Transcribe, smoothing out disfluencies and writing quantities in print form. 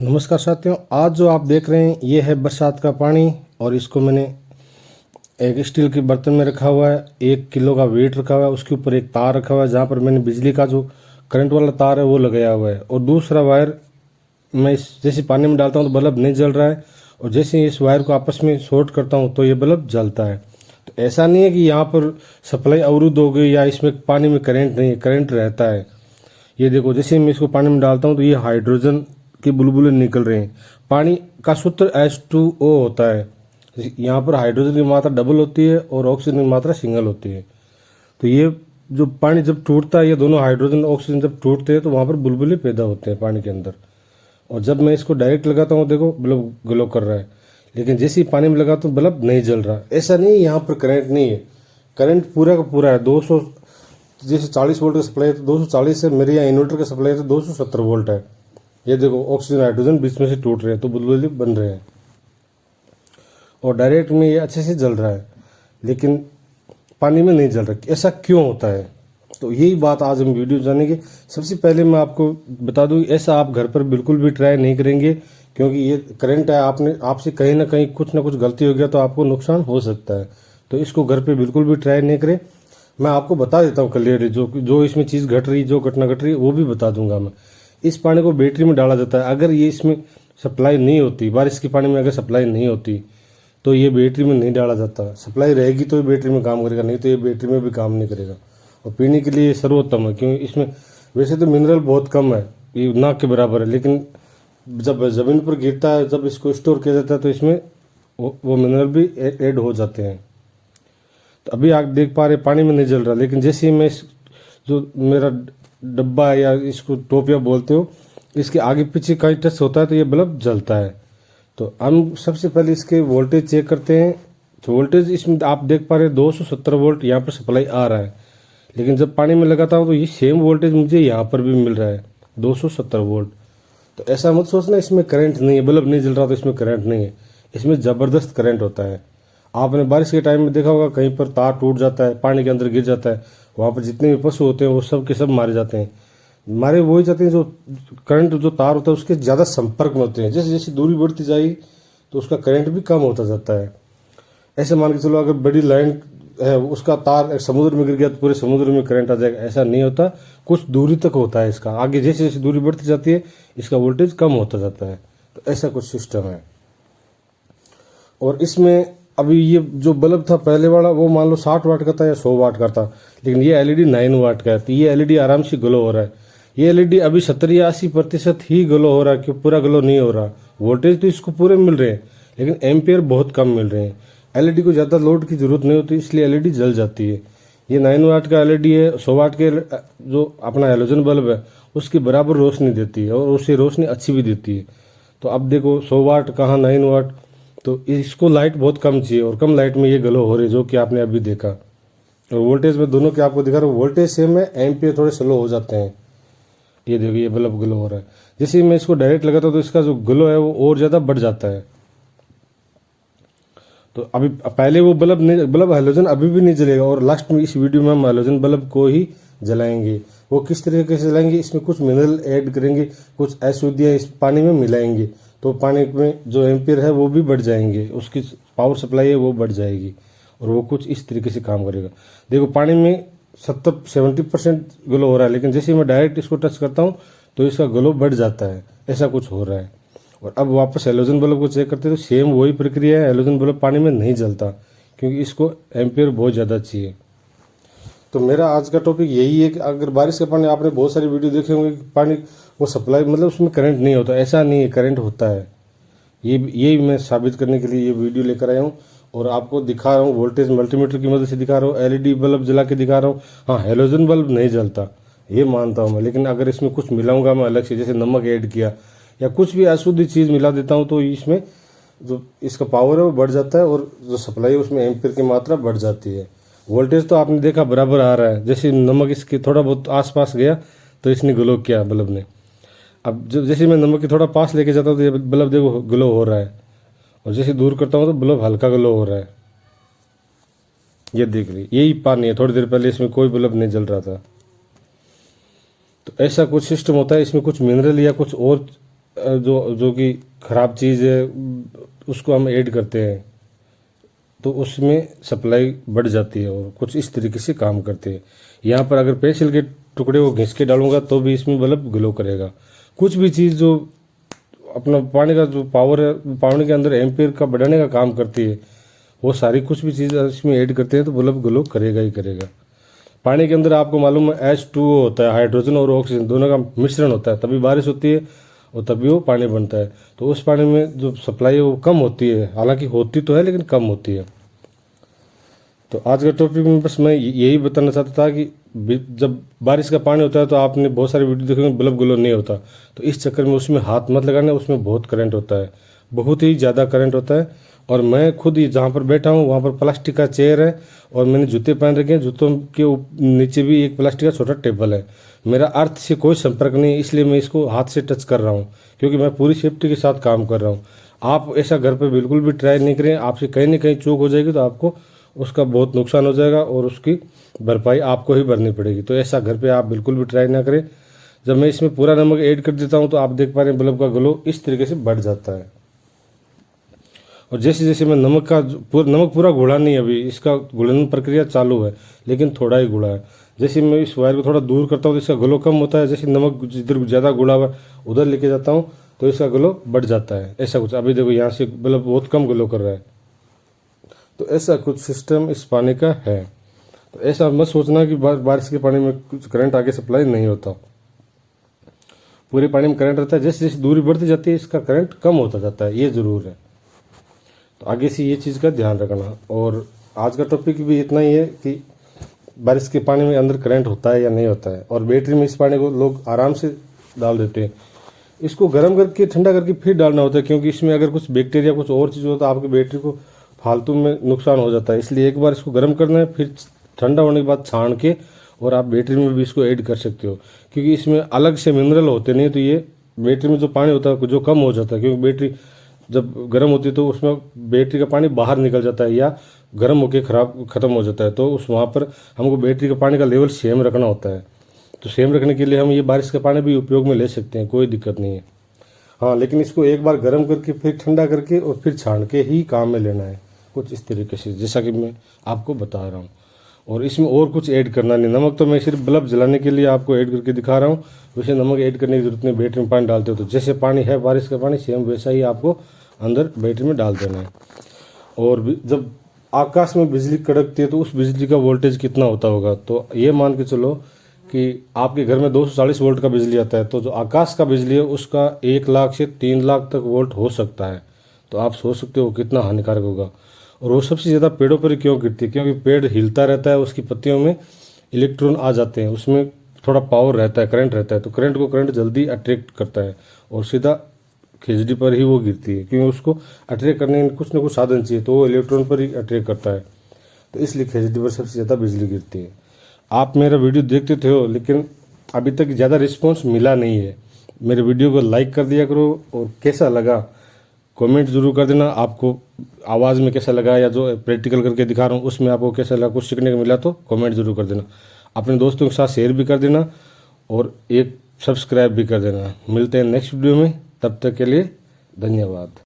नमस्कार साथियों, आज जो आप देख रहे हैं ये है बरसात का पानी। और इसको मैंने एक स्टील के बर्तन में रखा हुआ है। 1 किलो का वेट रखा हुआ है। उसके ऊपर एक तार रखा हुआ है जहाँ पर मैंने बिजली का जो करंट वाला तार है वो लगाया हुआ है। और दूसरा वायर मैं इस जैसे पानी में डालता हूँ तो बल्ब नहीं जल रहा है, और जैसे ही इस वायर को आपस में शॉर्ट करता हूँ तो ये बल्ब जलता है। तो ऐसा नहीं है कि यहाँ पर सप्लाई अवरुद्ध हो गई या इसमें पानी में करंट नहीं है, करंट रहता है। ये देखो, जैसे मैं इसको पानी में डालता हूँ तो ये हाइड्रोजन के बुलबुले निकल रहे हैं। पानी का सूत्र H2O होता है। यहाँ पर हाइड्रोजन की मात्रा डबल होती है और ऑक्सीजन की मात्रा सिंगल होती है। तो ये जो पानी जब टूटता है, ये दोनों हाइड्रोजन ऑक्सीजन जब टूटते हैं तो वहाँ पर बुलबुले पैदा होते हैं पानी के अंदर। और जब मैं इसको डायरेक्ट लगाता हूँ, देखो बल्ब ग्लो कर रहा है, लेकिन जैसे ही पानी में लगाता हूँ बल्ब नहीं जल रहा। ऐसा नहीं है यहाँ पर करंट नहीं है, करंट पूरा का पूरा है। 200 जैसे 40 वोल्ट का सप्लाई है तो 240 है। मेरे यहाँ इन्वर्टर का सप्लाई है तो 270 वोल्ट है। ये देखो, ऑक्सीजन हाइड्रोजन बीच में से टूट रहे हैं तो बुलबुले बन रहे हैं, और डायरेक्ट में ये अच्छे से जल रहा है, लेकिन पानी में नहीं जल रहा। ऐसा क्यों होता है? तो यही बात आज हम वीडियो जानेंगे। सबसे पहले मैं आपको बता दूं, ऐसा आप घर पर बिल्कुल भी ट्राई नहीं करेंगे, क्योंकि ये करंट है। आपसे कहीं ना कहीं कुछ ना कुछ गलती हो गया तो आपको नुकसान हो सकता है। तो इसको घर पे बिल्कुल भी ट्राई नहीं करें। मैं आपको बता देता हूँ क्लियरली, जो इसमें चीज़ घट रही, जो घटना घट रही है वो भी बता दूंगा मैं। इस पानी को बैटरी में डाला जाता है। अगर ये इसमें सप्लाई नहीं होती, बारिश के पानी में अगर सप्लाई नहीं होती तो ये बैटरी में नहीं डाला जाता। सप्लाई रहेगी तो ये बैटरी में काम करेगा, नहीं तो ये बैटरी में भी काम नहीं करेगा। और पीने के लिए सर्वोत्तम है, क्योंकि इसमें वैसे तो मिनरल बहुत कम है, ये ना के बराबर है, लेकिन जब ज़मीन पर गिरता है, जब इसको स्टोर किया जाता है तो इसमें वो मिनरल भी ऐड हो जाते हैं। तो अभी आप देख पा रहे पानी में नहीं जल रहा, लेकिन जैसे ही मैं जो मेरा डब्बा है या इसको टोपिया बोलते हो, इसके आगे पीछे कहीं टच होता है तो ये बल्ब जलता है। तो हम सबसे पहले इसके वोल्टेज चेक करते हैं। तो वोल्टेज इसमें आप देख पा रहे हैं 270 वोल्ट यहाँ पर सप्लाई आ रहा है, लेकिन जब पानी में लगाता हूँ तो ये सेम वोल्टेज मुझे यहाँ पर भी मिल रहा है, 270 वोल्ट। तो ऐसा मत सोचना इसमें करंट नहीं है, बल्ब नहीं जल रहा तो इसमें करंट नहीं है। इसमें ज़बरदस्त करंट होता है। आपने बारिश के टाइम में देखा होगा, कहीं पर तार टूट जाता है, पानी के अंदर गिर जाता है, वहाँ पर जितने भी पशु होते हैं वो सब के सब मारे जाते हैं। मारे वही जाते हैं जो करंट, जो तार होता है उसके ज़्यादा संपर्क में होते हैं। जैसे जैसे दूरी बढ़ती जाएगी तो उसका करंट भी कम होता जाता है। ऐसे मान के चलो, अगर बड़ी लाइन है, उसका तार समुद्र में गिर गया तो पूरे समुद्र में करंट आ जाएगा, ऐसा नहीं होता। कुछ दूरी तक होता है इसका, आगे जैसे जैसे दूरी बढ़ती जाती है इसका वोल्टेज कम होता जाता है। तो ऐसा कुछ सिस्टम है। और इसमें अभी ये जो बल्ब था पहले वाला, वो मान लो 60 वाट का था या 100 वाट का था, लेकिन ये एलईडी 9 वाट का है। तो ये एलईडी आराम से ग्लो हो रहा है। ये एलईडी अभी 70 या 80% ही ग्लो हो रहा है, क्यों पूरा ग्लो नहीं हो रहा। वोल्टेज तो इसको पूरे मिल रहे हैं, लेकिन एम्पियर बहुत कम मिल रहे हैं। एलईडी को ज़्यादा लोड की जरूरत नहीं होती, इसलिए एलईडी जल जाती है। ये 9 वाट का एलईडी है। 100 वाट के जो अपना हेलोजन बल्ब है उसकी बराबर रोशनी देती है, और उससे रोशनी अच्छी भी देती है। तो अब देखो 100 वाट कहाँ 9 वाट, तो इसको लाइट बहुत कम चाहिए, और कम लाइट में ये ग्लो हो रही है, जो कि आपने अभी देखा। और वोल्टेज में दोनों के आपको दिखा रहा हूँ, वोल्टेज सेम है, एम्पियर थोड़े स्लो हो जाते हैं। ये देखिए, ये बल्ब ग्लो हो रहा है। जैसे ही मैं इसको डायरेक्ट लगाता हूँ तो इसका जो ग्लो है वो और ज़्यादा बढ़ जाता है। तो अभी पहले वो बल्ब हेलोजन अभी भी नहीं जलेगा, और लास्ट में इस वीडियो में हम हेलोजन बल्ब को ही जलाएंगे। वो किस तरीके से जलाएंगे, इसमें कुछ मिनरल ऐड करेंगे, कुछ अशुद्धियाँ इस पानी में मिलाएंगे, तो पानी में जो एम्पियर है वो भी बढ़ जाएंगे, उसकी पावर सप्लाई है वो बढ़ जाएगी, और वो कुछ इस तरीके से काम करेगा। देखो, पानी में 70-70% ग्लो हो रहा है, लेकिन जैसे मैं डायरेक्ट इसको टच करता हूँ तो इसका ग्लो बढ़ जाता है। ऐसा कुछ हो रहा है। और अब वापस हेलोजन बल्ब को चेक करते हैं तो सेम वही प्रक्रिया है। हेलोजन बल्ब पानी में नहीं जलता, क्योंकि इसको एम्पियर बहुत ज़्यादा चाहिए। तो मेरा आज का टॉपिक यही है कि अगर बारिश का पानी, आपने बहुत सारी वीडियो देखे होंगे कि पानी वो सप्लाई, मतलब उसमें करंट नहीं होता, ऐसा नहीं है, करंट होता है। यही मैं साबित करने के लिए ये वीडियो लेकर आया हूँ, और आपको दिखा रहा हूँ वोल्टेज मल्टीमीटर की मदद से दिखा रहा हूँ, एलईडी बल्ब जला के दिखा रहा हूँ। हाँ, हेलोजन बल्ब नहीं जलता, ये मानता हूँ मैं, लेकिन अगर इसमें कुछ मिलाऊंगा मैं अलग से, जैसे नमक ऐड किया या कुछ भी अशुद्ध चीज़ मिला देता हूँ, तो इसमें जो इसका पावर है वो बढ़ जाता है, और जो सप्लाई है उसमें एम्पियर की मात्रा बढ़ जाती है। वोल्टेज तो आपने देखा बराबर आ रहा है। जैसे नमक इसके थोड़ा बहुत आसपास गया तो इसने ग्लो किया बल्ब ने। अब जब जैसे मैं नमक के थोड़ा पास लेके जाता हूँ तो ये बल्ब देखो ग्लो हो रहा है, और जैसे दूर करता हूँ तो बल्ब हल्का ग्लो हो रहा है। ये देख रही, यही पानी है, थोड़ी देर पहले इसमें कोई बल्ब नहीं जल रहा था। तो ऐसा कुछ सिस्टम होता है, इसमें कुछ मिनरल या कुछ और जो जो कि ख़राब चीज़ है उसको हम ऐड करते हैं तो उसमें सप्लाई बढ़ जाती है और कुछ इस तरीके से काम करते हैं। यहाँ पर अगर पेंसिल के टुकड़े को घिस के डालूंगा तो भी इसमें बल्ब ग्लो करेगा। कुछ भी चीज़ जो अपना पानी का जो पावर है पानी के अंदर एम्पियर का बढ़ाने का काम करती है वो सारी कुछ भी चीज़ इसमें ऐड करते हैं तो बल्ब ग्लो करेगा ही करेगा। पानी के अंदर आपको मालूम है H2O होता है, हाइड्रोजन और ऑक्सीजन दोनों का मिश्रण होता है, तभी बारिश होती है और तभी वो पानी बनता है। तो उस पानी में जो सप्लाई है वो कम होती है, हालांकि होती तो है लेकिन कम होती है। तो आज का टॉपिक में बस मैं यही बताना चाहता था कि जब बारिश का पानी होता है तो आपने बहुत सारे वीडियो देखे बल्ब ग्लो नहीं होता, तो इस चक्कर में उसमें हाथ मत लगाना, उसमें बहुत करंट होता है, बहुत ही ज़्यादा करंट होता है। और मैं खुद ही जहाँ पर बैठा हूँ वहाँ पर प्लास्टिक का चेयर है और मैंने जूते पहन रखे हैं, जूतों के नीचे भी एक प्लास्टिक का छोटा टेबल है। मेरा अर्थ से कोई संपर्क नहीं है, इसलिए मैं इसको हाथ से टच कर रहा हूँ क्योंकि मैं पूरी सेफ्टी के साथ काम कर रहा हूँ। आप ऐसा घर पर बिल्कुल भी ट्राई नहीं करें, आपसे कहीं ना कहीं चूक हो जाएगी तो आपको उसका बहुत नुकसान हो जाएगा और उसकी भरपाई आपको ही भरनी पड़ेगी। तो ऐसा घर पे आप बिल्कुल भी ट्राई ना करें। जब मैं इसमें पूरा नमक ऐड कर देता हूँ तो आप देख पा रहे हैं बल्ब का ग्लो इस तरीके से बढ़ जाता है। और जैसे जैसे मैं नमक पूरा घोड़ा नहीं है, अभी इसका घुलन प्रक्रिया चालू है लेकिन थोड़ा ही घुला है। जैसे मैं इस वायर को थोड़ा दूर करता हूँ तो इसका ग्लो कम होता है, जैसे नमक जिधर ज़्यादा घुला हुआ उधर लेके जाता हूँ तो इसका ग्लो बढ़ जाता है। ऐसा कुछ अभी देखो यहाँ से बल्ब बहुत कम ग्लो कर रहा है। तो ऐसा कुछ सिस्टम इस पानी का है। तो ऐसा मत सोचना कि बारिश के पानी में कुछ करंट आगे सप्लाई नहीं होता, पूरे पानी में करंट रहता है। जैसे जैसे दूरी बढ़ती जाती है इसका करंट कम होता जाता है, ये ज़रूर है। तो आगे से ये चीज़ का ध्यान रखना। और आज का टॉपिक भी इतना ही है कि बारिश के पानी में अंदर करंट होता है या नहीं होता है। और बैटरी में इस पानी को लोग आराम से डाल देते हैं, इसको गर्म करके ठंडा करके फिर डालना होता है क्योंकि इसमें अगर कुछ बैक्टीरिया कुछ और चीज़ हो तो आपकी बैटरी को फालतू में नुकसान हो जाता है। इसलिए एक बार इसको गर्म करना है, फिर ठंडा होने के बाद छान के और आप बैटरी में भी इसको ऐड कर सकते हो क्योंकि इसमें अलग से मिनरल होते नहीं। तो ये बैटरी में जो पानी होता है जो कम हो जाता है क्योंकि बैटरी जब गर्म होती है तो उसमें बैटरी का पानी बाहर निकल जाता है या गर्म होकर ख़त्म हो जाता है। तो उस वहाँ पर हमको बैटरी का पानी का लेवल सेम रखना होता है। तो सेम रखने के लिए हम ये बारिश का पानी भी उपयोग में ले सकते हैं, कोई दिक्कत नहीं है। हाँ, लेकिन इसको एक बार गर्म करके फिर ठंडा करके और फिर छान के ही काम में लेना है, कुछ इस तरीके से जैसा कि मैं आपको बता रहा हूँ। और इसमें और कुछ ऐड करना नहीं, नमक तो मैं सिर्फ बल्ब जलाने के लिए आपको ऐड करके दिखा रहा हूँ, वैसे नमक ऐड करने की जरूरत नहीं। बैटरी में पानी डालते हो तो जैसे पानी है बारिश का पानी सेम वैसा ही आपको अंदर बैटरी में डाल देना है। और जब आकाश में बिजली कड़कती है तो उस बिजली का वोल्टेज कितना होता होगा, तो ये मान के चलो कि आपके घर में 240 वोल्ट का बिजली आता है, तो जो आकाश का बिजली है उसका 1 लाख से 3 लाख तक वोल्ट हो सकता है। तो आप सोच सकते हो कितना हानिकारक होगा। और वो सबसे ज़्यादा पेड़ों पर क्यों गिरती है, क्योंकि पेड़ हिलता रहता है, उसकी पत्तियों में इलेक्ट्रॉन आ जाते हैं, उसमें थोड़ा पावर रहता है, करंट रहता है। तो करंट जल्दी अट्रैक्ट करता है और सीधा खिचड़ी पर ही वो गिरती है क्योंकि उसको अट्रैक्ट करने में कुछ ना कुछ साधन चाहिए, तो वो इलेक्ट्रॉन पर ही अट्रैक्ट करता है। तो इसलिए खिचड़ी पर सबसे ज़्यादा बिजली गिरती है। आप मेरा वीडियो देखते थे हो लेकिन अभी तक ज़्यादा रिस्पॉन्स मिला नहीं है। मेरे वीडियो को लाइक कर दिया करो और कैसा लगा कमेंट जरूर कर देना। आपको आवाज़ में कैसा लगा या जो प्रैक्टिकल करके दिखा रहा हूँ उसमें आपको कैसा लगा, कुछ सीखने को मिला तो कमेंट जरूर कर देना। अपने दोस्तों के साथ शेयर भी कर देना और एक सब्सक्राइब भी कर देना। मिलते हैं नेक्स्ट वीडियो में, तब तक के लिए धन्यवाद।